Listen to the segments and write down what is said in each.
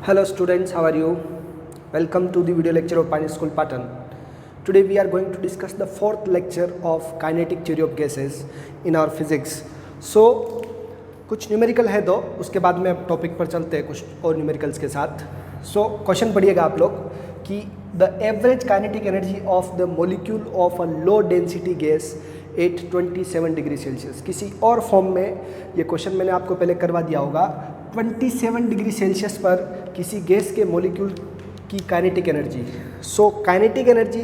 Hello students, how are you? Welcome to the video lecture of Pioneer School Patan. Today we are going to discuss the fourth lecture of kinetic theory of gases in our physics. So कुछ numerical है दो, उसके बाद में अब topic पर चलते हैं कुछ और न्यूमेरिकल्स के साथ. सो क्वेश्चन पढ़िएगा आप लोग कि the average kinetic energy of the molecule of a low density gas at 27 degree Celsius. किसी और फॉर्म में ये क्वेश्चन मैंने आपको पहले करवा दिया होगा. 27 डिग्री सेल्सियस पर किसी गैस के मोलिक्यूल की kinetic energy. So kinetic energy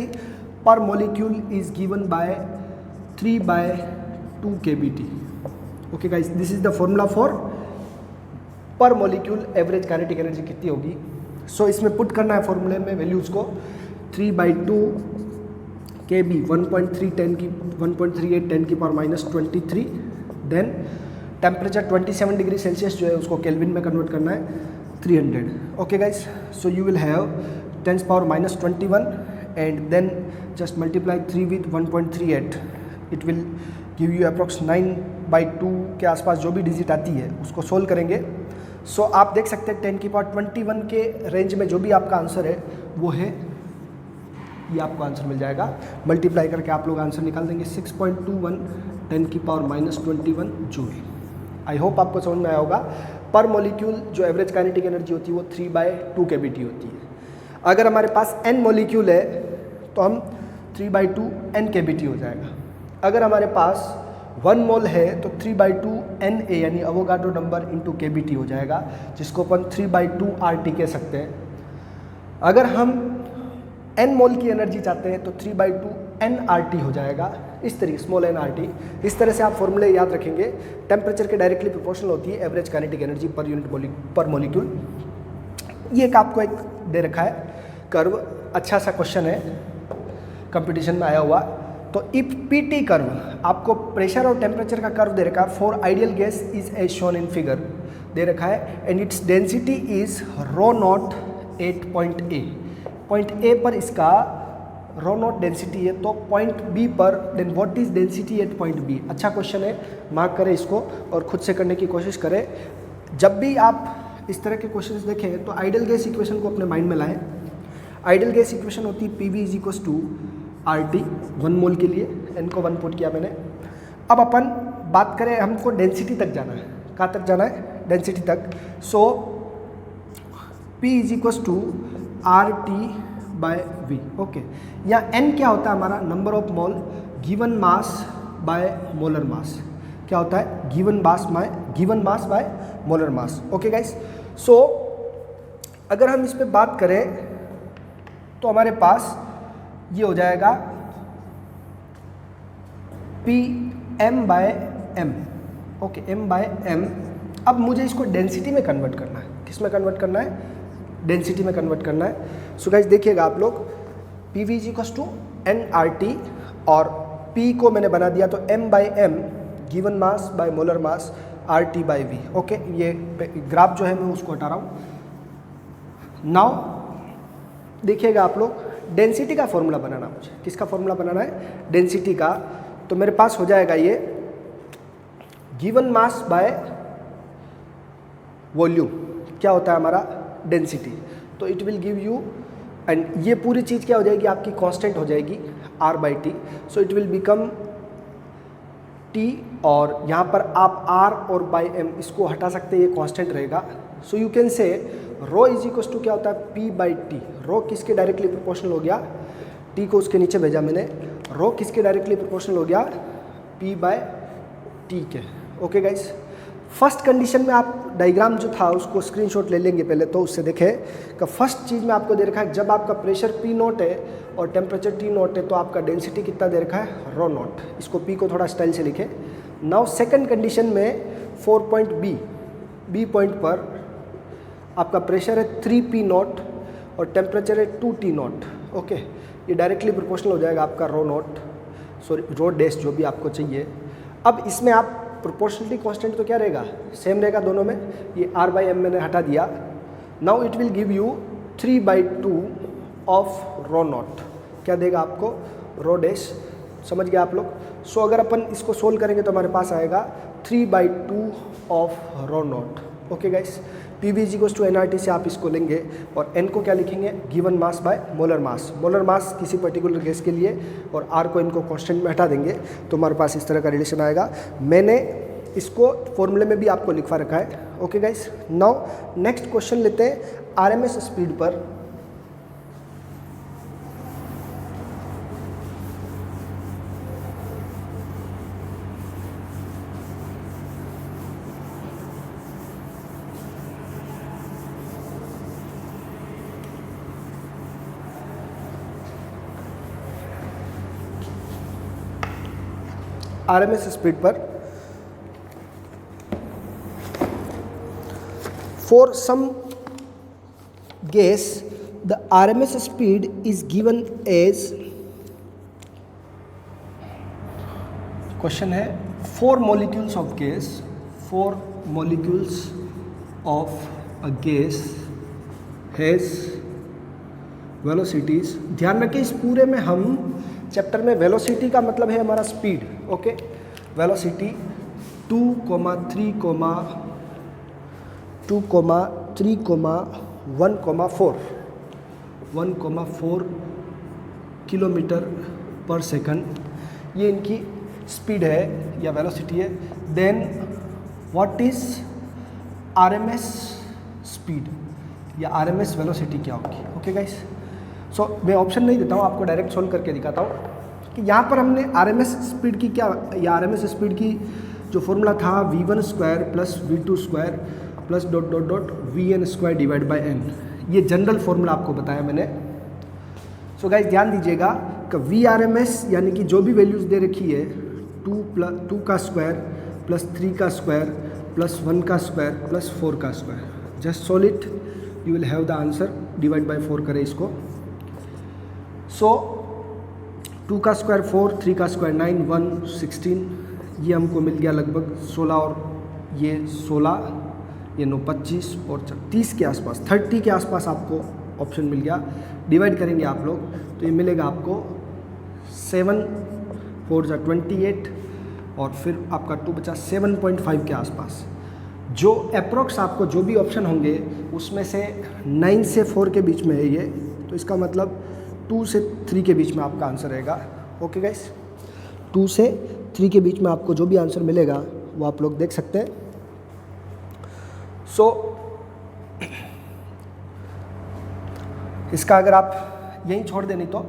per molecule is given by 3/2 kBT. Okay guys, this is the formula for per molecule average kinetic energy कितनी होगी. सो इसमें पुट करना है फॉर्मूले में वैल्यूज़ को. 3/2 kB 1.38 10 की power -23. Then temperature 27 degree Celsius जो है उसको केल्विन में कन्वर्ट करना है 300. Okay guys, so you will have 10 power -21 and then just multiply 3 with 1.38. It will give you approx 9/2 के आसपास जो भी डिजिट आती है उसको सोल्व करेंगे. सो आप देख सकते हैं 10 की पावर 21 के रेंज में जो भी आपका आंसर है वो है, ये आपको आंसर मिल जाएगा. मल्टीप्लाई करके आप लोग आंसर निकाल देंगे 6.21 10 की पावर -21 जूल. आई होप आपको समझ में आया होगा. पर मॉलिक्यूल जो एवरेज काइनेटिक एनर्जी होती है वो 3/2 kBT होती है. अगर हमारे पास n मॉलिक्यूल है तो हम 3/2 n kBT हो जाएगा. अगर हमारे पास 1 मोल है तो 3/2 Na यानी अवोगाड्रो नंबर इंटू kBT हो जाएगा, जिसको अपन 3/2 RT कह सकते हैं. अगर हम n मोल की एनर्जी चाहते हैं तो 3/2 nRT हो जाएगा. इस तरीके स्मॉल nRT. इस तरह से आप फॉर्मूले याद रखेंगे. टेम्परेचर के डायरेक्टली प्रोपोर्शनल होती है average kinetic energy per unit पर मॉलिक्यूल. ये एक आपको एक दे रखा है कर्व. अच्छा सा क्वेश्चन है, कंपटीशन में आया हुआ. तो इफ PT कर्व, आपको प्रेशर और टेम्परेचर का कर्व दे रखा है for ideal gas is as shown in figure दे रखा है. And its density is ρ0 at point A पर इसका ρ0 डेंसिटी है. तो पॉइंट B पर then what is density at point B. अच्छा क्वेश्चन है, मार्क करें इसको और खुद से करने की कोशिश करें. जब भी आप इस तरह के क्वेश्चंस देखें तो आइडियल गैस इक्वेशन को अपने माइंड में लाएं. आइडियल गैस इक्वेशन होती है PV = RT 1 मोल के लिए. n को 1 पुट किया मैंने. अब अपन बात करें, हमको डेंसिटी तक जाना है. कहाँ तक जाना है? डेंसिटी तक. So P = RT/V. ओके, यहाँ n क्या होता है हमारा? Number of mole given mass by molar mass. क्या होता है? Given mass by molar mass. Okay guys, so अगर हम इस पे बात करें तो हमारे पास ये हो जाएगा PM/m. Okay, m/m. अब मुझे इसको डेंसिटी में कन्वर्ट करना है. किस में कन्वर्ट करना है? डेंसिटी में कन्वर्ट करना है. सो गाइस देखिएगा आप लोग, PV = nRT और P को मैंने बना दिया तो m/m given mass by molar mass RT/V. Okay, ये ग्राफ जो है मैं उसको हटा रहा हूँ. नाउ देखिएगा आप लोग, डेंसिटी का फॉर्मूला बनाना मुझे. किसका फॉर्मूला बनाना है? डेंसिटी का. तो मेरे पास हो जाएगा ये गिवन मास बाय वॉल्यूम. क्या होता है हमारा? डेंसिटी. तो it will give you, and ये पूरी चीज़ क्या हो जाएगी? आपकी कांस्टेंट हो जाएगी R/T. So it will become T, और यहाँ पर आप R और m इसको हटा सकते हैं, ये कांस्टेंट रहेगा. सो यू कैन से ρ = क्या होता है? P/T. ρ किसके डायरेक्टली प्रोपोर्शनल हो गया? T को उसके नीचे भेजा मैंने. ρ किसके डायरेक्टली प्रोपोर्शनल हो गया? P/T के. ओके गाइस, फर्स्ट कंडीशन में आप डायग्राम जो था उसको स्क्रीनशॉट ले लेंगे पहले. तो उससे देखें कि फर्स्ट चीज़ में आपको दे रखा है जब आपका प्रेशर P0 है और टेम्परेचर T0 है तो आपका डेंसिटी कितना दे रखा है? ρ0. इसको P को थोड़ा स्टाइल से लिखें. नाउ सेकंड कंडीशन में 4 पॉइंट B पॉइंट पर आपका प्रेशर है 3P0 और टेम्परेचर है 2T0. ओके, ये डायरेक्टली प्रोपोर्शनल हो जाएगा आपका ρ0, सॉरी ρ' जो भी आपको चाहिए. अब इसमें आप प्रोपोर्शनलिटी कांस्टेंट तो क्या रहेगा? सेम रहेगा दोनों में. ये R/m मैंने हटा दिया. Now it will give you 3/2 of ρ0. क्या देगा आपको? ρ'. समझ गया आप लोग? सो अगर अपन इसको सोल्व करेंगे तो हमारे पास आएगा 3/2 of ρ0. Okay guys, PV is equals to nRT से आप इसको लेंगे और n को क्या लिखेंगे, given mass by molar mass. Molar mass किसी पर्टिकुलर गैस के लिए और r को इनको कांस्टेंट में हटा देंगे तो हमारे पास इस तरह का रिलेशन आएगा। मैंने इसको फॉर्मूले में भी आपको लिखवा रखा है। Okay guys, now next question लेते हैं RMS स्पीड पर। RMS स्पीड पर for some gas the RMS speed is given as, question है 4 molecules of gas, 4 molecules of a gas has velocities। ध्यान रखें इस पूरे में हम चैप्टर में वेलोसिटी का मतलब है हमारा स्पीड। ओके, वेलोसिटी 1,4 किलोमीटर पर सेकंड, ये इनकी स्पीड है या वेलोसिटी है। Then what is RMS speed या RMS वेलोसिटी क्या होगी। ओके गाइस, सो मैं ऑप्शन नहीं देता हूँ, आपको डायरेक्ट सोल्व करके दिखाता हूँ कि यहाँ पर हमने RMS स्पीड की क्या या RMS स्पीड की जो फॉर्मूला था v1 square plus v2 square plus dot dot dot vn square divide by n, ये जनरल फॉर्मूला आपको बताया मैंने। सो गाइस ध्यान दीजिएगा कि VRMS यानी कि जो भी वैल्यूज़ दे रखी है 2 का स्क्वायर प्लस 3 का स्क्वायर प्लस 1 का स्क्वायर प्लस 4 का square, just solve it, you will have the answer. Divide by 4 करें इसको। सो 2 का स्क्वायर 4, 3 का स्क्वायर 9, 1 16, ये हमको मिल गया लगभग 16 और ये 16, ये 9 25 और 30 के आसपास, 30 के आसपास आपको ऑप्शन मिल गया। डिवाइड करेंगे आप लोग तो ये मिलेगा आपको 7 4 जा 28 और फिर आपका 2 बचा 7.5 के आसपास। जो अप्रोक्स आपको जो भी ऑप्शन होंगे उसमें से 9 से 4 के बीच में है ये, तो इसका मतलब 2 से 3 के बीच में आपका आंसर रहेगा। ओके गाइस, 2 से 3 के बीच में आपको जो भी आंसर मिलेगा वो आप लोग देख सकते हैं। सो इसका अगर आप यहीं छोड़ देनी तो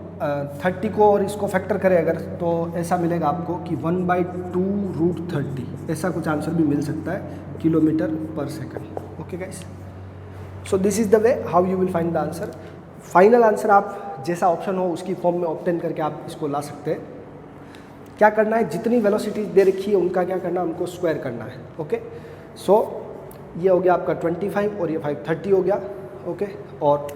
30 को और इसको फैक्टर करें अगर, तो ऐसा मिलेगा आपको कि 1/2√30, ऐसा कुछ आंसर भी मिल सकता है किलोमीटर पर second. Okay guys, so this is the way how you will find the answer. Final answer आप जैसा ऑप्शन हो उसकी फॉर्म में ऑब्टेन करके आप इसको ला सकते हैं। क्या करना है, जितनी वेलोसिटी दे रखी है उनका क्या करना है, उनको स्क्वायर करना है। ओके, सो ये हो गया आपका 25 और ये 5 30 हो गया। ओके, और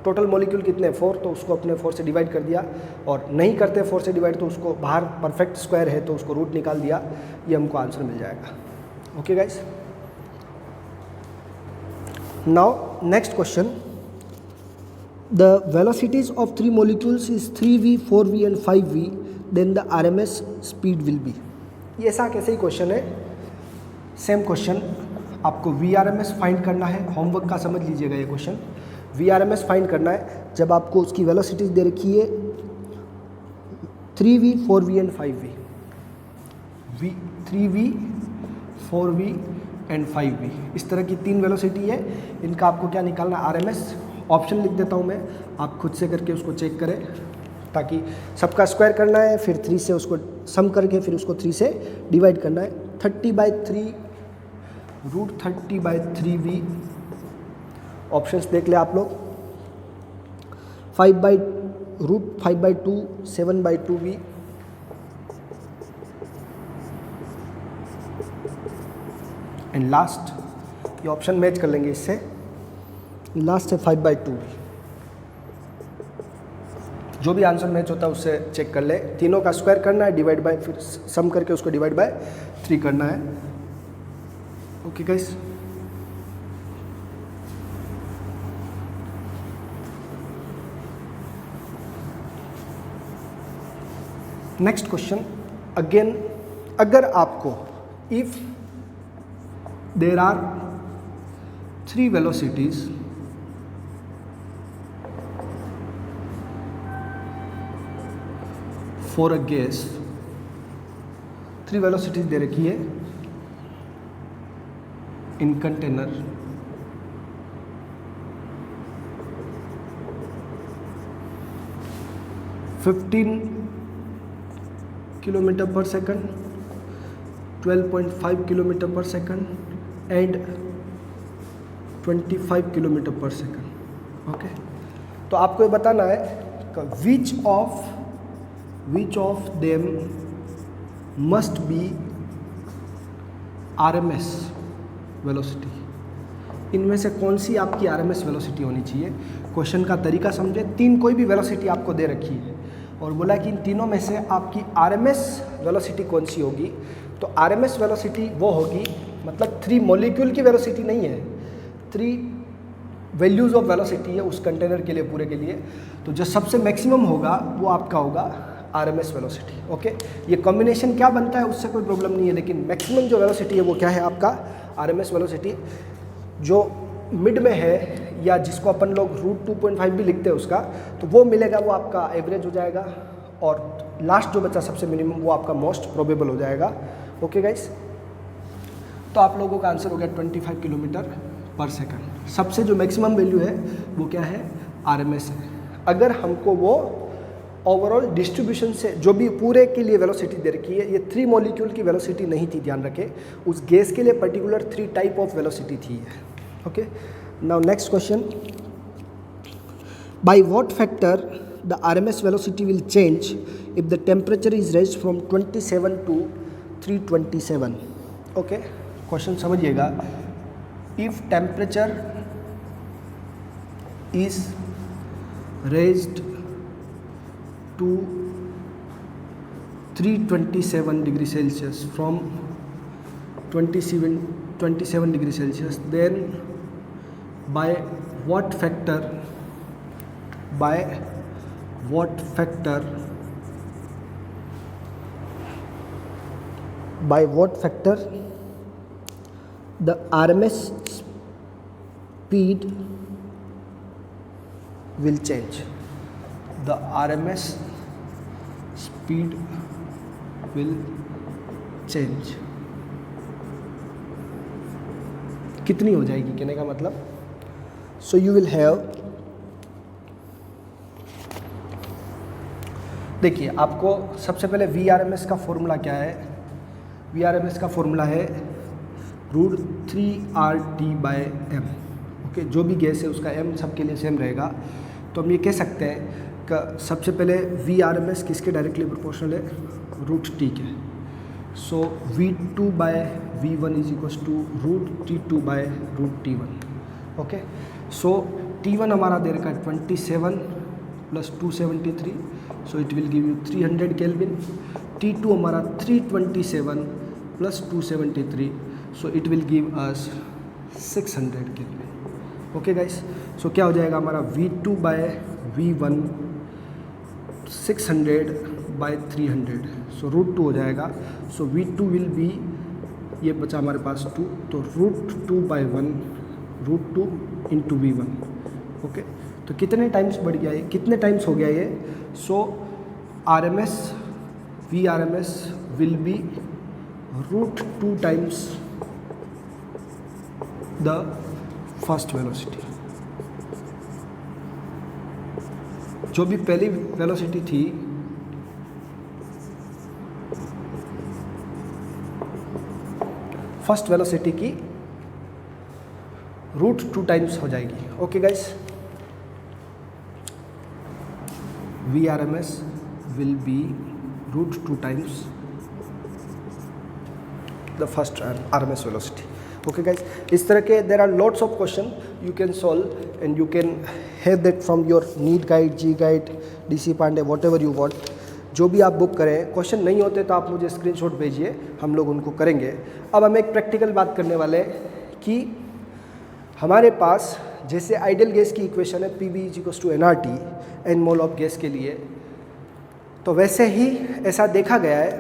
टोटल मॉलिक्यूल कितने 4, तो उसको अपने 4 से डिवाइड कर दिया, और नहीं करते 4 से डिवाइड तो उसको बाहर परफेक्ट स्क्वायर है तो उसको रूट निकाल दिया, ये हमको आंसर मिल जाएगा। Okay guys, now next question, the velocities of 3 molecules is 3v 4v and 5v, then the RMS speed will be। ये ऐसा कैसे ही क्वेश्चन है, सेम क्वेश्चन, आपको VRMS फाइंड करना है। होमवर्क का समझ लीजिएगा ये क्वेश्चन, VRMS फाइंड करना है जब आपको उसकी वेलोसिटीज दे रखी है 3v 4v and 5v, 3v 4v and 5v, इस तरह की 3 वेलोसिटी है, इनका आपको क्या निकालना है, RMS। ऑप्शन लिख देता हूँ मैं, आप खुद से करके उसको चेक करें, ताकि सबका स्क्वायर करना है, फिर 3 से उसको सम करके फिर उसको 3 से डिवाइड करना है। 30/3 √30/3v, ऑप्शंस देख ले आप लोग। 5/√5/2 7/2v, एंड लास्ट ये ऑप्शन मैच कर लेंगे इससे, लास्ट है 5/2। जो भी आंसर मैच होता है उससे चेक कर ले। तीनों का स्क्वायर करना है, डिवाइड बाय, फिर सम करके उसको डिवाइड बाय 3 करना है। Okay guys, next question again, अगर आपको if there are 3 velocities for a gas, 3 velocities दे रखी है इन कंटेनर किलोमीटर पर सेकंड, 12.5 किलोमीटर पर सेकंड एंड 25 किलोमीटर पर सेकंड। ओके, तो आपको ये बताना है कि which of them must be RMS velocity, इनमें से कौन सी आपकी आरएमएस वेलोसिटी होनी चाहिए। क्वेश्चन का तरीका समझे, 3 कोई भी वेलोसिटी आपको दे रखी है और बोला कि इन तीनों में से आपकी आरएमएस वेलोसिटी कौन सी होगी। तो आरएमएस वेलोसिटी वो होगी, मतलब 3 मॉलिक्यूल की वेलोसिटी नहीं है, 3 वैल्यूज़ ऑफ वेलोसिटी है उस कंटेनर के लिए, पूरे के लिए। तो जो सबसे मैक्सिमम होगा वो आपका होगा आरएमएस वेलोसिटी। ओके, ये कॉम्बिनेशन क्या बनता है उससे कोई प्रॉब्लम नहीं है, लेकिन मैक्सिमम जो वेलोसिटी है वो क्या है आपका आरएमएस वेलोसिटी। जो मिड में है या जिसको अपन लोग √2.5 भी लिखते हैं उसका, तो वो मिलेगा, वो आपका एवरेज हो जाएगा, और लास्ट जो बचा सबसे मिनिमम वो आपका मोस्ट प्रोबेबल हो जाएगा। ओके गाइस, तो आप लोगों का आंसर हो गया 25 किलोमीटर पर सेकंड। सबसे जो मैक्सिमम वैल्यू है वो क्या है, आरएमएस है। अगर हमको वो ओवरऑल डिस्ट्रीब्यूशन से जो भी पूरे के लिए वेलोसिटी दे रखी है, ये 3 मॉलिक्यूल की वेलोसिटी नहीं थी, ध्यान रखें, उस गैस के लिए पर्टिकुलर 3 टाइप ऑफ वेलोसिटी थी। Okay, now next question, by what factor the RMS velocity will change if the temperature is raised from 27 to 327। Okay, question समझिएगा, if temperature is raised to 327 degree Celsius from 27 degree Celsius, then by what factor the RMS speed will change, the RMS speed will change। कितनी हो जाएगी कहने का मतलब, सो you will have, देखिए आपको सबसे पहले VRMS का फॉर्मूला क्या है। VRMS का फॉर्मूला है √3RT/m। ओके, जो भी गैस है उसका m सबके लिए सेम रहेगा। तो हम ये कह सकते हैं कि सबसे पहले VRMS किसके डायरेक्टली प्रोपोर्शनल है, √T के। So V2/V1 is equals to √T2/√T1। Okay, so T1 हमारा दे रखा है 27 + 273, so it will give you 300 kelvin. T2 हमारा 327 + 273, so it will give us 600 kelvin. Okay guys, so क्या हो जाएगा हमारा V2/V1 600/300, सो √2 हो जाएगा। सो V2 विल बी, ये बचा हमारे पास 2, तो √2/1 √2 × V1। ओके, तो कितने टाइम्स बढ़ गया ये, कितने टाइम्स हो गया ये। सो VRMS will be √2 times the first velocity. जो भी पहली वेलोसिटी थी फर्स्ट वेलोसिटी की √2 टाइम्स हो जाएगी। Okay guys, VRMS will be √2 times the first RMS velocity. Okay guys, इस तरह के there are lots of question you can solve and you can have that from your NEET guide, G guide, DC Pandey, whatever you want. जो भी आप book करें, question नहीं होते तो आप मुझे स्क्रीनशॉट भेजिए, हम लोग उनको करेंगे। अब हम एक प्रैक्टिकल बात करने वाले हैं कि हमारे पास जैसे आइडियल गैस की इक्वेशन है PV = nRT, n mole of gas के लिए, तो वैसे ही ऐसा देखा गया है,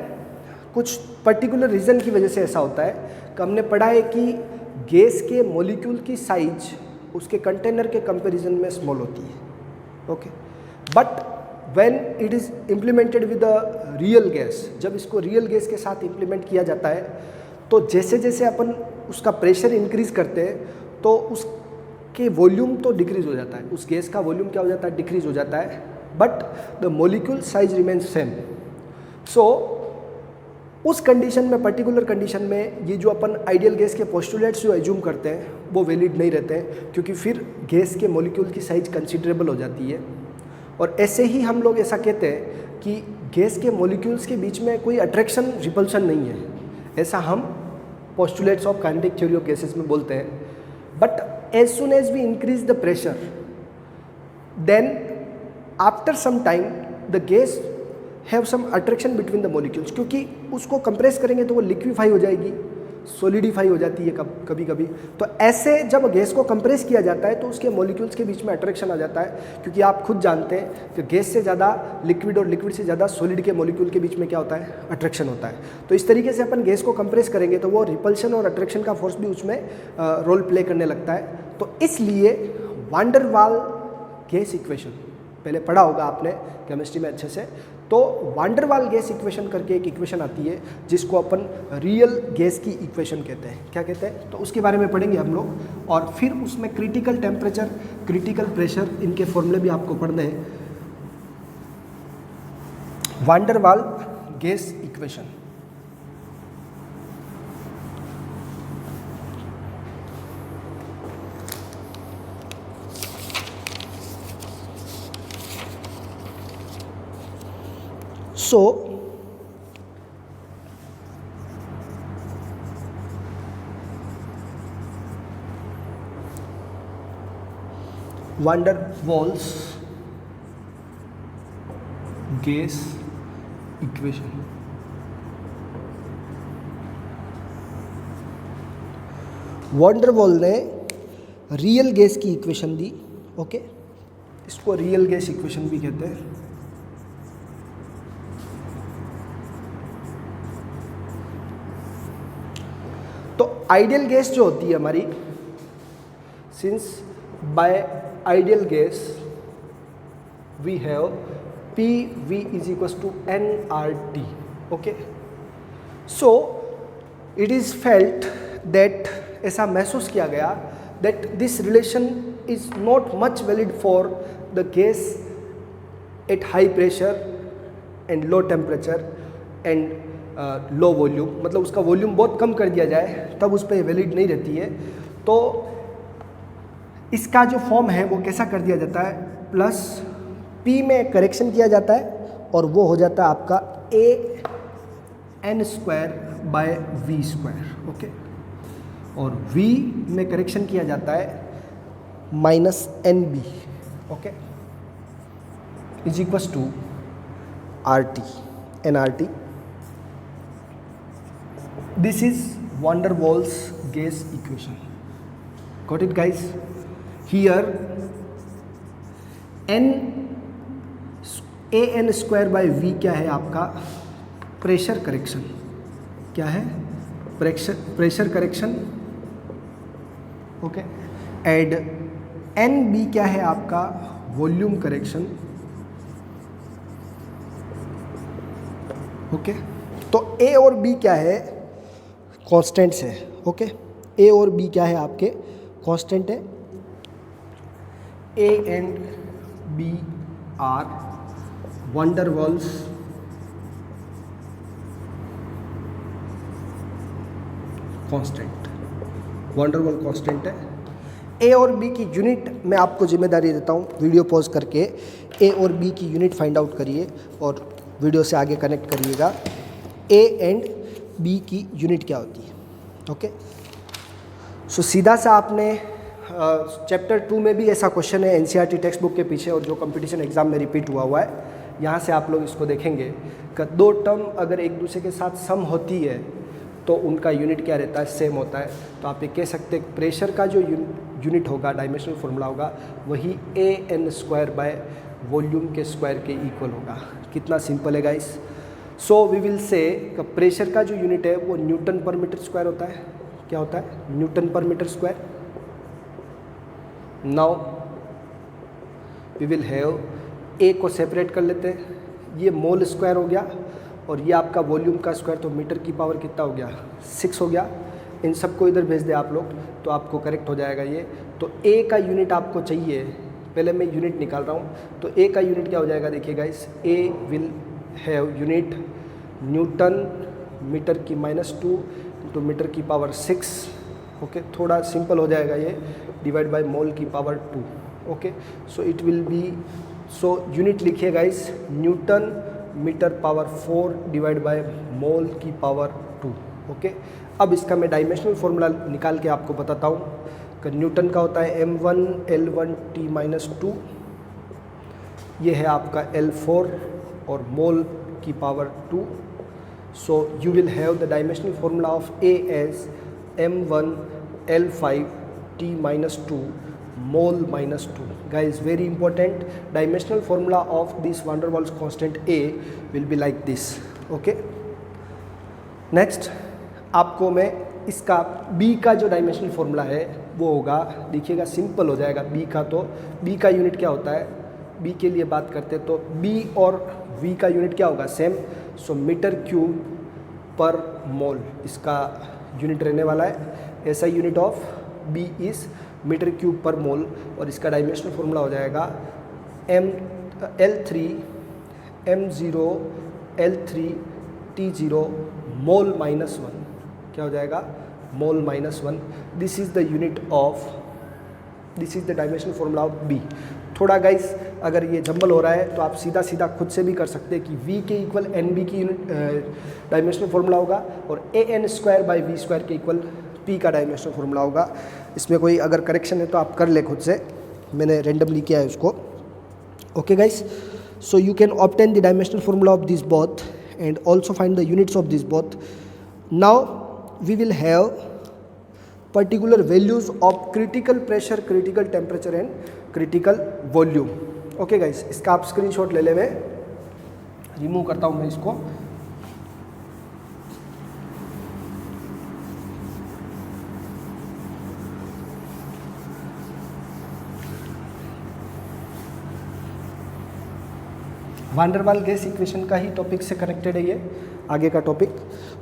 कुछ पर्टिकुलर रीज़न की वजह से ऐसा होता है कि हमने पढ़ा है कि गैस के मॉलिक्यूल की साइज उसके कंटेनर के कंपैरिजन में स्मॉल होती है, okay. But when it is implemented with a real gas, जब इसको रियल गैस के साथ इम्प्लीमेंट किया जाता है तो जैसे जैसे अपन उसका प्रेशर इंक्रीज करते हैं तो उसके वॉल्यूम तो डिक्रीज हो जाता है, उस गैस का वॉल्यूम क्या हो जाता है, डिक्रीज हो जाता है, but the molecule size remains same. So उस कंडीशन में, पर्टिकुलर कंडीशन में, ये जो अपन आइडियल गैस के पोस्टुलेट्स जो एज्यूम करते हैं वो वैलिड नहीं रहते हैं, क्योंकि फिर गैस के मॉलिक्यूल की साइज कंसिडरेबल हो जाती है। और ऐसे ही हम लोग ऐसा कहते हैं कि गैस के मॉलिक्यूल्स के बीच में कोई अट्रैक्शन रिपल्शन नहीं है, ऐसा हम postulates of kinetic theory of gases में बोलते हैं। But as soon as we increase the pressure, then after some time the gas have some attraction between the molecules, क्योंकि उसको कंप्रेस करेंगे तो वो लिक्विफाई हो जाएगी, सॉलिडिफाई हो जाती है कभी कभी। तो ऐसे जब गैस को कंप्रेस किया जाता है तो उसके मॉलिक्यूल्स के बीच में अट्रैक्शन आ जाता है, क्योंकि आप खुद जानते हैं कि गैस से ज़्यादा लिक्विड और लिक्विड से ज़्यादा सॉलिड के मॉलिक्यूल के बीच में क्या होता है, अट्रैक्शन होता है। तो इस तरीके से अपन गैस को कंप्रेस करेंगे तो वो रिपल्शन और अट्रैक्शन का फोर्स भी उसमें रोल प्ले करने लगता है। तो इसलिए वान डेर वाल गैस इक्वेशन पहले पढ़ा होगा आपने केमिस्ट्री में अच्छे से, तो वान डेर वाल गैस इक्वेशन करके एक इक्वेशन आती है जिसको अपन रियल गैस की इक्वेशन कहते हैं। क्या कहते हैं, तो उसके बारे में पढ़ेंगे हम लोग, और फिर उसमें क्रिटिकल टेम्परेचर, क्रिटिकल प्रेशर, इनके फॉर्मूले भी आपको पढ़ने हैं। Van der Waals gas equation, so van der Waals gas equation, van der Waals ने रियल गैस की इक्वेशन दी, ओके। इसको रियल गैस इक्वेशन भी कहते हैं। तो आइडियल गैस जो होती है हमारी, since by ideal gas we have P V is equals to nRT, okay. So it is felt that, ऐसा महसूस किया गया that this relation is not much valid for the gas at high pressure and low temperature and low volume, मतलब उसका volume बहुत कम कर दिया जाए तब उस पर वैलिड नहीं रहती है। तो इसका जो फॉर्म है वो कैसा कर दिया जाता है, प्लस P में करेक्शन किया जाता है और वो हो जाता है आपका AN² बाय V², ओके। और V में करेक्शन किया जाता है -NB, okay, is equals to RT, nRT। This is van der Waals gas equation. Got it, guys? Here AN² by V क्या है आपका, प्रेशर करेक्शन, क्या है, pressure correction, okay. And NB क्या है आपका, वॉल्यूम करेक्शन, ओके। तो A और B क्या है, कॉन्स्टेंट्स है, ओके। A और B क्या है आपके, कॉन्स्टेंट है। A and B are van der Waals constant, van der Waals constant है। A और B की यूनिट मैं आपको जिम्मेदारी देता हूँ, वीडियो पॉज करके A और B की यूनिट फाइंड आउट करिए और वीडियो से आगे कनेक्ट करिएगा। A एंड B की यूनिट क्या होती है, ओके। सो सीधा सा आपने चैप्टर 2 में भी ऐसा क्वेश्चन है NCERT टेक्स्ट बुक के पीछे और जो कंपटीशन एग्जाम में रिपीट हुआ है, यहाँ से आप लोग इसको देखेंगे कि दो टर्म अगर एक दूसरे के साथ सम होती है तो उनका यूनिट क्या रहता है, सेम होता है। तो आप ये कह सकते हैं प्रेशर का जो यूनिट होगा, डायमेंशनल फॉर्मूला होगा, वही AN² बाय वॉल्यूम के स्क्वायर के इक्वल होगा। कितना सिंपल है guys. So we will say pressure का जो यूनिट है वो न्यूटन पर मीटर स्क्वायर होता है, क्या होता है, न्यूटन पर metre square. Now we will have A को सेपरेट कर लेते हैं, ये मोल स्क्वायर हो गया और ये आपका वॉल्यूम का स्क्वायर, तो मीटर की पावर कितना हो गया, 6 हो गया। इन सबको इधर भेज दे आप लोग तो आपको करेक्ट हो जाएगा ये। तो ए का यूनिट आपको चाहिए, पहले मैं यूनिट निकाल रहा हूँ। तो ए का यूनिट क्या हो जाएगा, देखिए guys, a will have unit newton metre की -2 इंटू मीटर की पावर 6। ओके, थोड़ा सिंपल हो जाएगा ये, डिवाइड बाय मोल की power 2। Okay, so it will be, so unit लिखिए guys, newton metre power 4 divide by mole की पावर 2। ओके, अब इसका मैं डायमेंशनल फॉर्मूला निकाल के आपको बताता हूँ कि न्यूटन का होता है m1 L1 T-2, ये है आपका L4 और मोल की power 2। So you will have the dimensional formula of A as m1 L5 T-2 mole -2. Guys, very important, dimensional formula of this van der Waals constant A will be like this. Okay, next आपको मैं इसका B का जो dimensional formula है वो होगा, देखिएगा simple हो जाएगा B का। तो B का यूनिट क्या होता है, B के लिए बात करते हैं तो B और V का यूनिट क्या होगा, सेम। सो मीटर क्यूब पर मोल इसका यूनिट रहने वाला है। ऐसा unit of B is metre cube पर मोल और इसका डायमेंशनल फॉर्मूला हो जाएगा L3 M0 L3 T0 मोल -1। क्या हो जाएगा, मोल -1। This is the unit of, this is the dimensional formula of B। थोड़ा गाइस अगर ये जंबल हो रहा है तो आप सीधा सीधा खुद से भी कर सकते हैं कि V के इक्वल NB की यूनिट डायमेंशनल फॉर्मूला होगा और AN²/V² के इक्वल P का डायमेंशनल फॉर्मूला होगा। इसमें कोई अगर करेक्शन है तो आप कर ले खुद से, मैंने रेंडमली किया है उसको। Okay guys, so you can obtain the dimensional formula of this both and also find the units of this both. Now we will have particular values of critical pressure, critical temperature and critical volume. Okay guys, इसका आप screenshot ले ले, मैं remove करता हूँ मैं इसको। वान डर वाल गैस इक्वेशन का ही टॉपिक से कनेक्टेड है ये आगे का टॉपिक।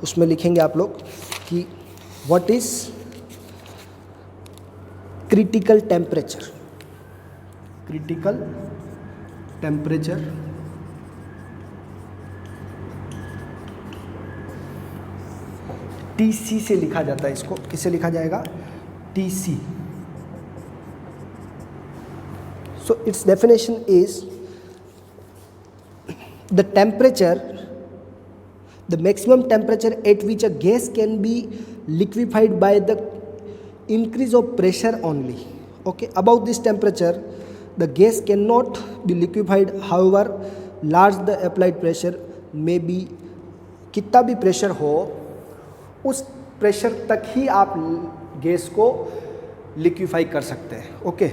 उसमें लिखेंगे आप लोग कि what is critical temperature, critical temperature TC से लिखा जाता है। इसको किससे लिखा जाएगा, TC। So it's definition is the temperature, the maximum temperature at which a gas can be liquefied by the increase of pressure only. Okay, above this temperature the gas cannot be liquefied, however large the applied pressure may be। कितना भी pressure हो उस pressure तक ही आप gas को liquefy कर सकते हैं। Okay,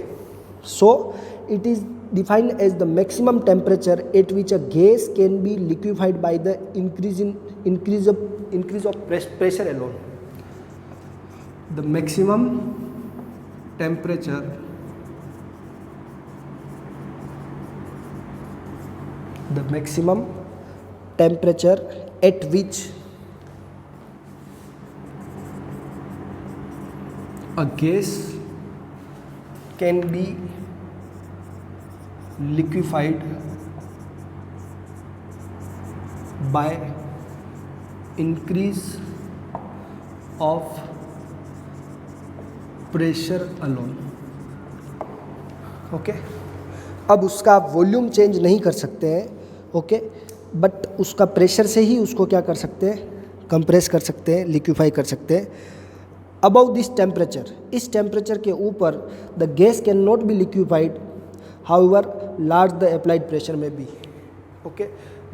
so it is defined as the maximum temperature at which a gas can be liquefied by the increase of pressure alone. The maximum temperature at which a gas can be liquefied by increase of pressure alone। Okay, अब उसका आप volume change नहीं कर सकते हैं, okay, but उसका pressure से ही उसको क्या कर सकते हैं, कंप्रेस कर सकते हैं, लिक्विफाई कर सकते हैं। अबव दिस टेम्परेचर, इस टेम्परेचर के ऊपर the gas can not be liquefied, however large the applied pressure में बी। ओके,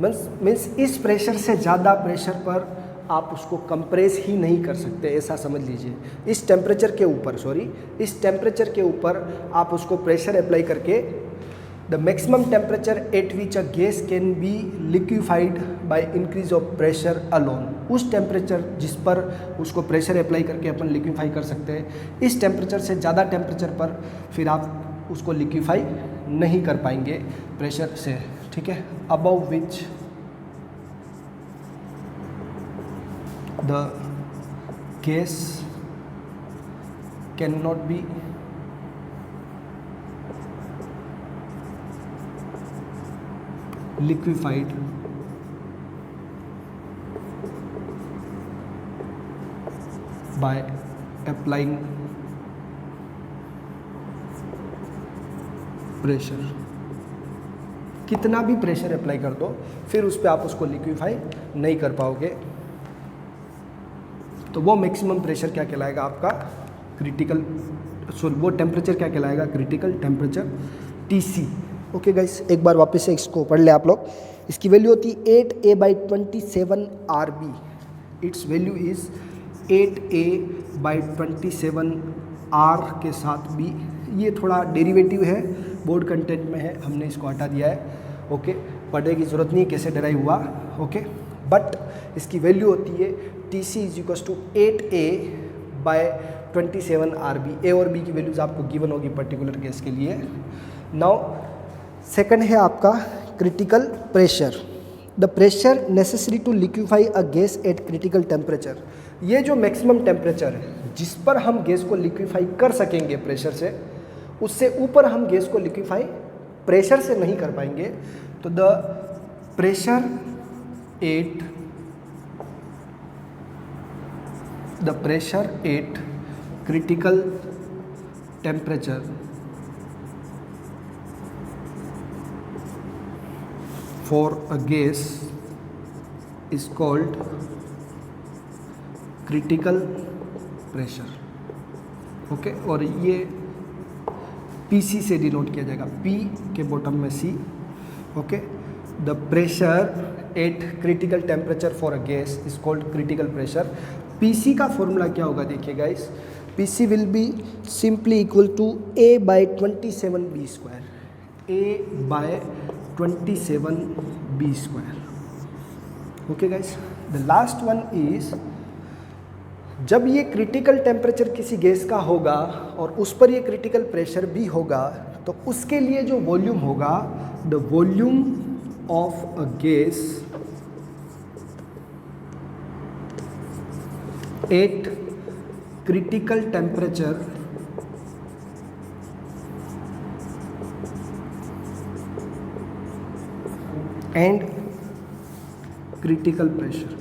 मीन्स इस प्रेशर से ज़्यादा प्रेशर पर आप उसको कंप्रेस ही नहीं कर सकते, ऐसा समझ लीजिए। इस टेम्परेचर के ऊपर, इस टेम्परेचर के ऊपर आप उसको प्रेशर अप्लाई करके the maximum temperature at which a gas can be liquefied by increase of pressure alone. उस टेम्परेचर जिस पर उसको प्रेशर अप्लाई करके अपन लिक्विफाई कर सकते हैं, इस टेम्परेचर से ज़्यादा टेम्परेचर पर फिर आप उसको लिक्विफाई नहीं कर पाएंगे प्रेशर से, ठीक है। Above which the gas can not be liquefied by applying pressure. कितना भी प्रेशर अप्लाई कर दो फिर उस पर आप उसको लिक्विफाई नहीं कर पाओगे। तो वो मैक्सिमम प्रेशर क्या कहलाएगा आपका, क्रिटिकल, सॉरी वो टेम्परेचर क्या कहलाएगा, critical temperature TC। Okay guys, एक बार वापस से इसको पढ़ ले आप लोग। इसकी वैल्यू होती है 8A/27 RB। It's value is 8A/27 R के साथ B। ये थोड़ा डेरिवेटिव है, बोर्ड कंटेंट में है, हमने इसको हटा दिया है। ओके, पढ़ने की ज़रूरत नहीं कैसे डेराइव हुआ। ओके, बट इसकी वैल्यू होती है TC = 8A/27 RB। A और B की वैल्यूज़ आपको गिवन होगी पर्टिकुलर गैस के लिए। नाउ सेकंड है आपका critical pressure, the pressure necessary to liquefy a gas at critical temperature. ये जो मैक्सिमम टेम्परेचर है जिस पर हम गैस को लिक्विफाई कर सकेंगे प्रेशर से, उससे ऊपर हम गैस को लिक्विफाई प्रेशर से नहीं कर पाएंगे। तो the pressure at critical temperature for a gas is called critical pressure। Okay, और ये PC से डिनोट किया जाएगा, P के बॉटम में C। Okay, the pressure at critical temperature for a gas is called critical pressure. PC का formula क्या होगा देखिए guys, PC will be simply equal to A/27B²। A/27B²। Okay guys, the last one is, जब ये critical temperature किसी gas का होगा और उस पर ये क्रिटिकल प्रेशर भी होगा, तो उसके लिए जो वॉल्यूम होगा, the volume of a gas at critical temperature and critical pressure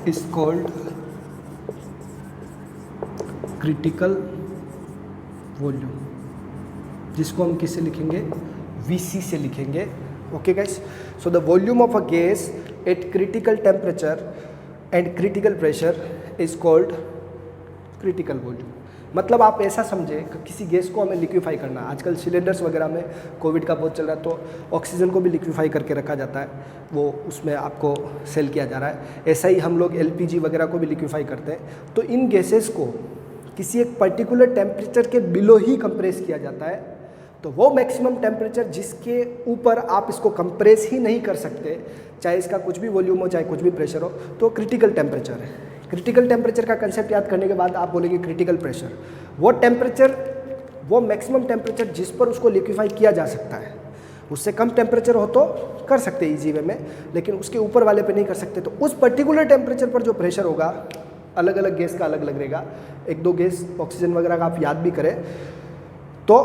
is called critical volume, जिसको हम किससे लिखेंगे, VC से लिखेंगे। Okay guys, so the volume of a gas at critical temperature and critical pressure is called critical volume. मतलब आप ऐसा समझे कि किसी गैस को हमें लिक्विफाई करना है। आजकल सिलेंडर्स वगैरह में कोविड का बहुत चल रहा है, तो ऑक्सीजन को भी लिक्विफाई करके रखा जाता है, वो उसमें आपको सेल किया जा रहा है। ऐसा ही हम लोग LPG वगैरह को भी लिक्विफाई करते हैं। तो इन गैसेस को किसी एक पर्टिकुलर टेम्परेचर के बिलो ही कंप्रेस किया जाता है। तो वो मैक्सिमम टेम्परेचर जिसके ऊपर आप इसको कंप्रेस ही नहीं कर सकते, चाहे इसका कुछ भी वॉल्यूम हो, चाहे कुछ भी प्रेशर हो, तो क्रिटिकल टेम्परेचर है। क्रिटिकल टेम्परेचर का कंसेप्ट याद करने के बाद आप बोलेंगे क्रिटिकल प्रेशर, वो टेम्परेचर, वो मैक्सिमम टेम्परेचर जिस पर उसको लिक्विफाई किया जा सकता है। उससे कम टेम्परेचर हो तो कर सकते हैं ईजी वे में, लेकिन उसके ऊपर वाले पे नहीं कर सकते। तो उस पर्टिकुलर टेम्परेचर पर जो प्रेशर होगा, अलग अलग गैस का अलग अलग रहेगा। एक दो गैस ऑक्सीजन वगैरह का आप याद भी करें तो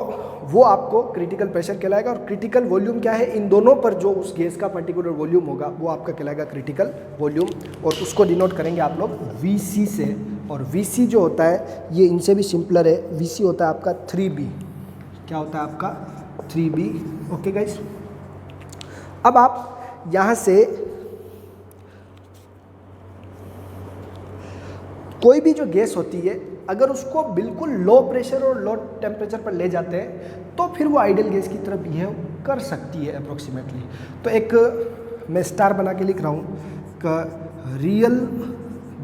वो आपको क्रिटिकल प्रेशर कहलाएगा। और क्रिटिकल वॉल्यूम क्या है, इन दोनों पर जो उस गैस का पर्टिकुलर वॉल्यूम होगा वो आपका कहलाएगा क्रिटिकल वॉल्यूम। और उसको डिनोट करेंगे आप लोग VC से। और VC जो होता है ये इनसे भी सिंपलर है, VC होता है आपका 3B। क्या होता है आपका 3B। ओके गाइस, अब आप यहाँ से कोई भी जो गैस होती है, अगर उसको बिल्कुल लो प्रेशर और लो टेम्परेचर पर ले जाते हैं तो फिर वो आइडियल गैस की तरह बिहेव कर सकती है अप्रोक्सीमेटली। तो एक मैं स्टार बना के लिख रहा हूँ कि रियल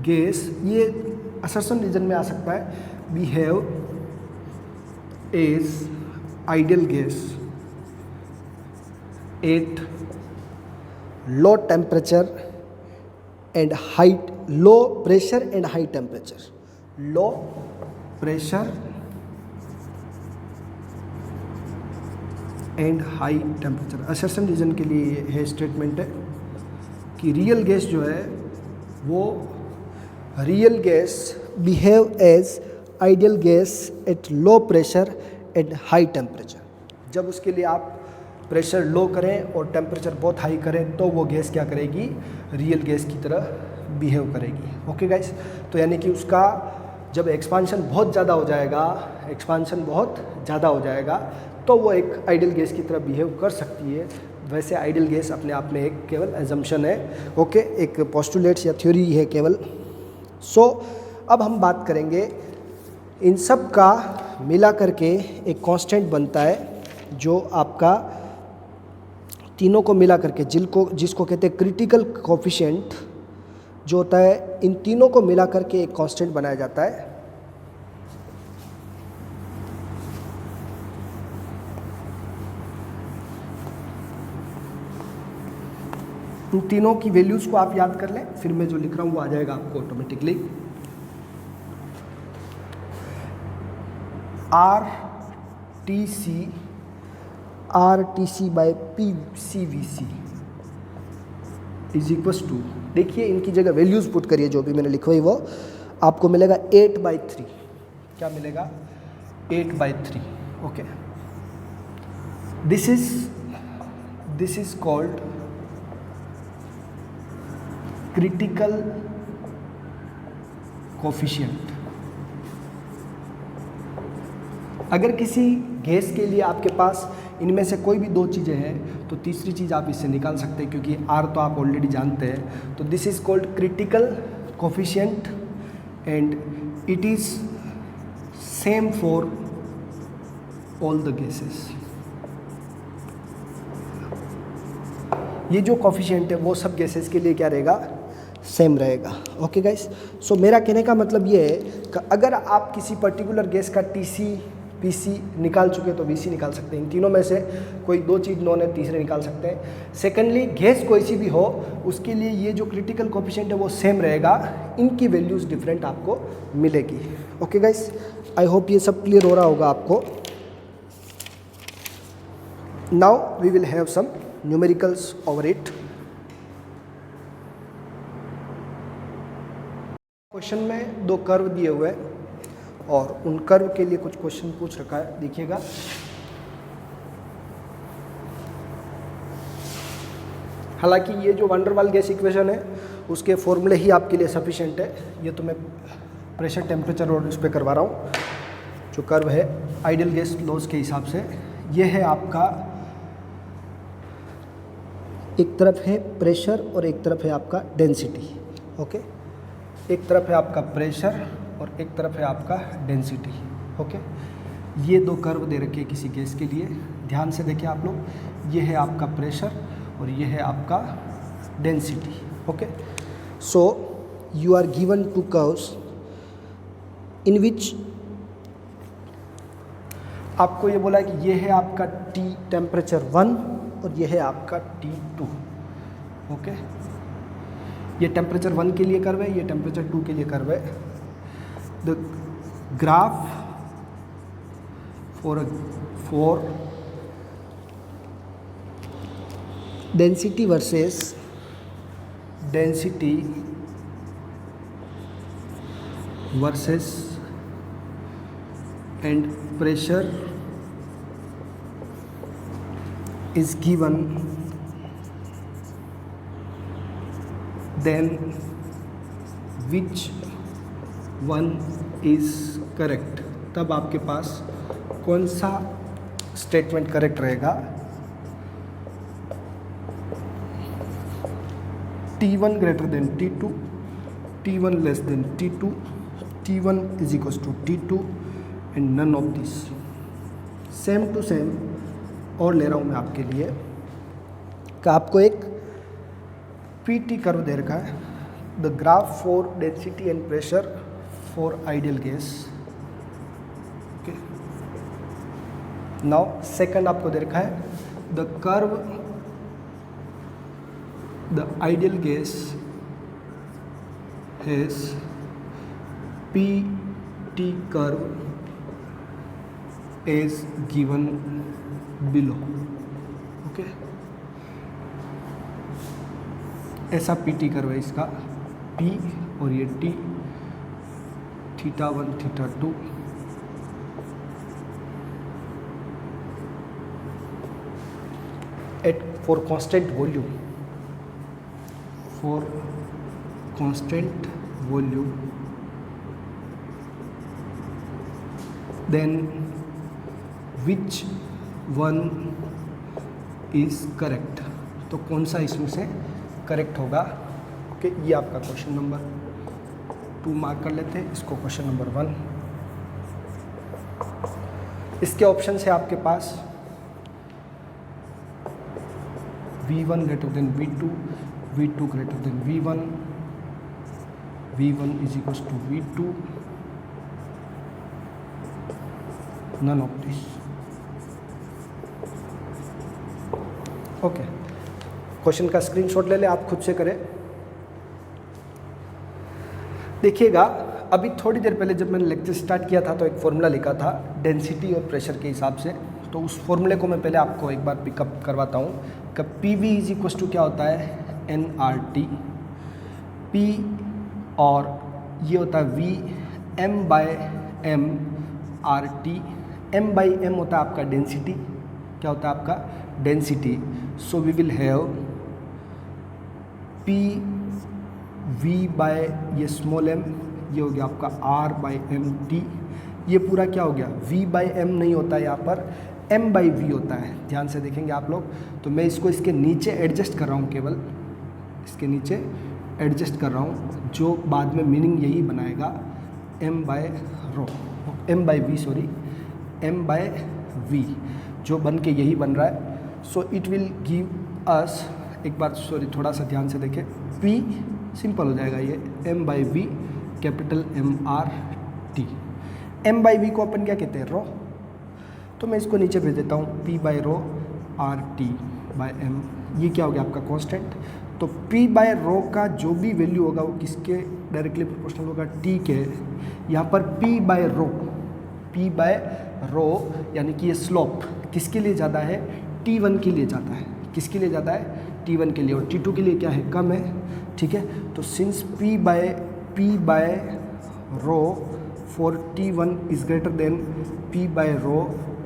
गैस, ये असर्शन रीजन में आ सकता है, behave as ideal gas at low temperature and high, low pressure and high temperature, low pressure and high temperature. Assertion reason के लिए ये स्टेटमेंट है कि रियल गैस जो है वो real gas behave as ideal gas at low pressure and high temperature. जब उसके लिए आप प्रेशर लो करें और टेम्परेचर बहुत हाई करें तो वो गैस क्या करेगी, रियल गैस की तरह बिहेव करेगी। ओके गाइस, तो यानी कि उसका जब एक्सपांशन बहुत ज़्यादा हो जाएगा, एक्सपांशन बहुत ज़्यादा हो जाएगा तो वो एक आइडियल गैस की तरह बिहेव कर सकती है। वैसे आइडियल गैस अपने आप में एक केवल एजम्पशन है, ओके, एक पोस्टुलेट्स या थ्योरी है केवल। सो अब हम बात करेंगे इन सब का मिला करके एक कांस्टेंट बनता है जो आपका तीनों को मिला करके जिसको कहते हैं क्रिटिकल कोफिशिएंट जो होता है, इन तीनों को मिला करके एक कांस्टेंट बनाया जाता है। इन तीनों की वैल्यूज़ को आप याद कर लें, फिर मैं जो लिख रहा हूँ वो आ जाएगा आपको automatically. RTC by PCVC is equals to, देखिए इनकी जगह वैल्यूज़ पुट करिए, जो भी मैंने लिखवाई वो आपको मिलेगा 8/3। क्या मिलेगा? 8/3। Okay, this is called critical coefficient. अगर किसी गैस के लिए आपके पास इनमें से कोई भी दो चीज़ें हैं तो तीसरी चीज़ आप इससे निकाल सकते हैं, क्योंकि R तो आप ऑलरेडी जानते हैं। तो this is called critical coefficient and it is same for all the gases. ये जो कोफिशिएंट है वो सब गैसेस के लिए क्या रहेगा? सेम रहेगा। ओके गाइस, सो मेरा कहने का मतलब ये है कि अगर आप किसी पर्टिकुलर गैस का TC PC निकाल चुके तो VC निकाल सकते हैं। इन तीनों में से कोई दो चीज़ नॉन है, तीसरे निकाल सकते हैं। सेकेंडली, गैस कोई सी भी हो उसके लिए ये जो क्रिटिकल कोफिशिएंट है वो सेम रहेगा, इनकी वैल्यूज़ डिफरेंट आपको मिलेगी। ओके गाइस, आई होप ये सब क्लियर हो रहा होगा आपको। Now we will have some numericals over it. Question में दो कर्व दिए हुए हैं और उन कर्व के लिए कुछ क्वेश्चन पूछ रखा है, देखिएगा। हालांकि ये जो वैन डर वाल गैस इक्वेशन है उसके फॉर्मूले ही आपके लिए सफिशिएंट है। ये तो मैं प्रेशर टेम्परेचर और इस पर करवा रहा हूँ। जो कर्व है आइडियल गैस लॉज के हिसाब से, ये है आपका, एक तरफ है प्रेशर और एक तरफ है आपका डेंसिटी। ओके, एक तरफ है आपका प्रेशर और एक तरफ है आपका डेंसिटी। ओके, ये दो कर्व दे रखे हैं किसी गैस के लिए, ध्यान से देखिए आप लोग। ये है आपका प्रेशर और ये है आपका density. Okay, so you are given two curves in which आपको ये बोला कि ये है आपका T टेम्परेचर 1 और ये है आपका T2। ओके, ये टेम्परेचर 1 के लिए कर्व है, ये टेम्परेचर 2 के लिए कर्व है। The graph for density versus and pressure is given, then which one is correct? तब आपके पास कौन सा स्टेटमेंट करेक्ट रहेगा? T1 greater than T2, T1 less than T2, T1 is equals to T2 and none of this। Same to same और ले रहा हूँ मैं आपके लिए कि आपको एक PT कर्व दे रखा है, the graph for density and pressure for ideal gas. Okay, now second आपको दे रखा है the curve the ideal gas has PT curve as given below. Okay, ऐसा PT कर्व है इसका, P और ये T, θ1 θ2 at for constant volume, for constant volume, then which one is correct? तो कौन सा इसमें से करेक्ट होगा? ओके, ये आपका क्वेश्चन नंबर 2 मार्क कर लेते हैं, इसको क्वेश्चन नंबर 1। इसके ऑप्शन है आपके पास V1 greater than V2, V2 greater than V1, V1 is equals to V2, none of this. Okay, question का स्क्रीनशॉट ले ले, आप खुद से करें। देखिएगा, अभी थोड़ी देर पहले जब मैंने लेक्चर स्टार्ट किया था तो एक फॉर्मूला लिखा था डेंसिटी और प्रेशर के हिसाब से, तो उस फॉर्मूले को मैं पहले आपको एक बार पिकअप करवाता हूँ कि PV इज इक्वल टू क्या होता है, nRT, P और ये होता है V M/m RT, M/m होता है आपका डेंसिटी, क्या होता है आपका density. So we will have P V by ये स्मॉल m, ये हो गया आपका R/mt, ये पूरा क्या हो गया V/m नहीं होता है, यहाँ पर M/v होता है, ध्यान से देखेंगे आप लोग। तो मैं इसको इसके नीचे एडजस्ट कर रहा हूँ, केवल इसके नीचे एडजस्ट कर रहा हूँ, जो बाद में मीनिंग यही बनाएगा M/v जो बन के यही बन रहा है। सो इट विल गिव अस, एक बार सॉरी थोड़ा सा ध्यान से देखें, P सिंपल हो जाएगा ये M/v कैपिटल MRT। M/v को अपन क्या कहते हैं, रो, तो मैं इसको नीचे भेज देता हूँ, P/ρ RT/m, ये क्या हो गया आपका कांस्टेंट। तो P/ρ का जो भी वैल्यू होगा वो किसके डायरेक्टली प्रोपोर्शनल होगा, T के। यहाँ पर P/ρ यानी कि ये स्लोप किसके लिए ज़्यादा है, T1 के लिए ज़्यादा है, किसके लिए ज़्यादा है, T1 के लिए, और T2 के लिए क्या है, कम है, ठीक है। तो since P/ρ for T1 is greater than P/ρ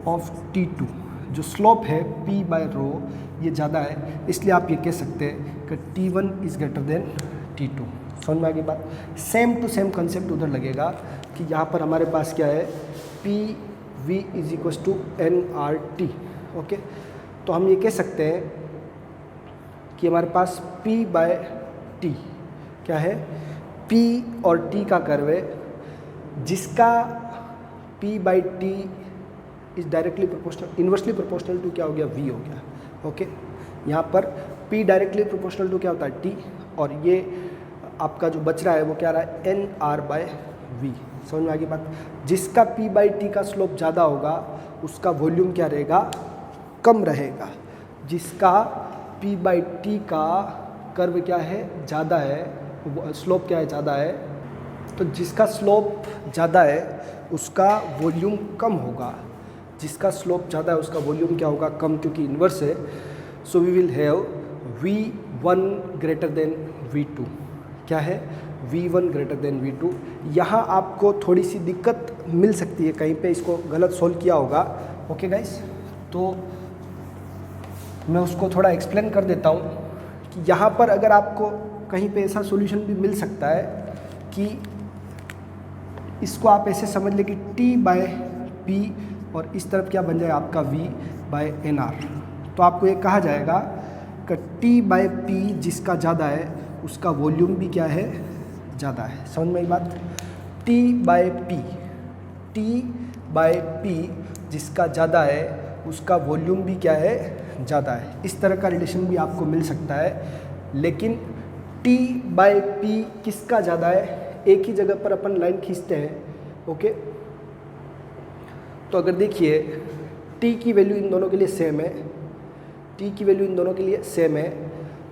of T2, जो स्लोप है P/ρ ये ज़्यादा है, इसलिए आप ये कह सकते हैं कि T1 is greater than T2। समझ में आ गई बात। सेम टू सेम कंसेप्ट उधर लगेगा कि यहाँ पर हमारे पास क्या है, PV is equal to nRT। Okay, तो हम ये कह सकते हैं कि हमारे पास P/T क्या है, P और T का कर्व है, जिसका P/T is directly proportional, inversely proportional to क्या हो गया, V हो गया। ओके, यहाँ पर P डायरेक्टली प्रोपोर्शनल टू क्या होता है, T, और ये आपका जो बच रहा है वो क्या रहा है, nR/V। समझ में आ गई बात। जिसका P/T का स्लोप ज़्यादा होगा उसका वॉल्यूम क्या रहेगा, कम रहेगा। जिसका P/T का कर्व क्या है, ज़्यादा है, स्लोप क्या है, ज़्यादा है, तो जिसका स्लोप ज़्यादा है उसका वॉल्यूम कम होगा, जिसका स्लोप ज़्यादा है उसका वॉल्यूम क्या होगा, कम, क्योंकि इन्वर्स है। So we will have V1 greater than V2, क्या है, V1 ग्रेटर देन V2। यहाँ आपको थोड़ी सी दिक्कत मिल सकती है, कहीं पे इसको गलत सोल्व किया होगा। ओके गाइस, तो मैं उसको थोड़ा एक्सप्लेन कर देता हूँ कि यहाँ पर अगर आपको कहीं पे ऐसा सॉल्यूशन भी मिल सकता है कि इसको आप ऐसे समझ लें कि T/P और इस तरफ क्या बन जाए आपका V/nR, तो आपको ये कहा जाएगा कि T/P जिसका ज़्यादा है उसका वॉल्यूम भी क्या है, ज़्यादा है। समझ में आई बात। T/P जिसका ज़्यादा है उसका वॉल्यूम भी क्या है, ज़्यादा है। इस तरह का रिलेशन भी आपको मिल सकता है, लेकिन T/P किसका ज़्यादा है, एक ही जगह पर अपन लाइन खींचते हैं। ओके, तो अगर देखिए T की वैल्यू इन दोनों के लिए सेम है, T की वैल्यू इन दोनों के लिए सेम है,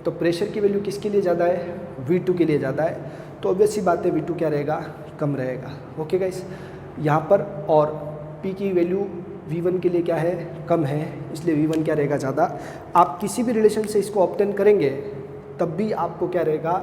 तो प्रेशर की वैल्यू किसके लिए ज़्यादा है, V2 के लिए ज़्यादा है, तो ऑब्वियस सी बात है V2 क्या रहेगा, कम रहेगा। ओके गाइस, यहाँ पर और P की वैल्यू V1 के लिए क्या है, कम है, इसलिए V1 क्या रहेगा, ज़्यादा। आप किसी भी रिलेशन से इसको ऑब्टेन करेंगे तब भी आपको क्या रहेगा,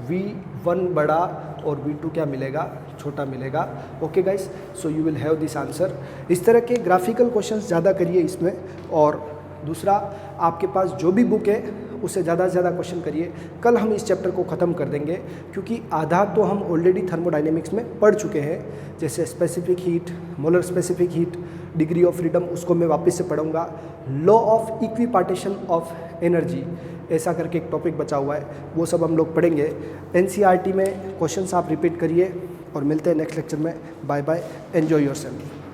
V1 बड़ा और V2 क्या मिलेगा, छोटा मिलेगा। Okay guys, so you will have this answer. इस तरह के ग्राफिकल क्वेश्चंस ज़्यादा करिए इसमें, और दूसरा आपके पास जो भी बुक है उससे ज़्यादा से ज़्यादा क्वेश्चन करिए। कल हम इस चैप्टर को ख़त्म कर देंगे, क्योंकि आधा तो हम ऑलरेडी थर्मोडायनेमिक्स में पढ़ चुके हैं, जैसे specific heat, molar specific heat, degree of freedom, उसको मैं वापस से पढ़ूंगा। Law of equipartition of energy, ऐसा करके एक टॉपिक बचा हुआ है, वो सब हम लोग पढ़ेंगे। NCERT में क्वेश्चंस आप रिपीट करिए, और मिलते हैं नेक्स्ट लेक्चर में। Bye bye, enjoy yourself.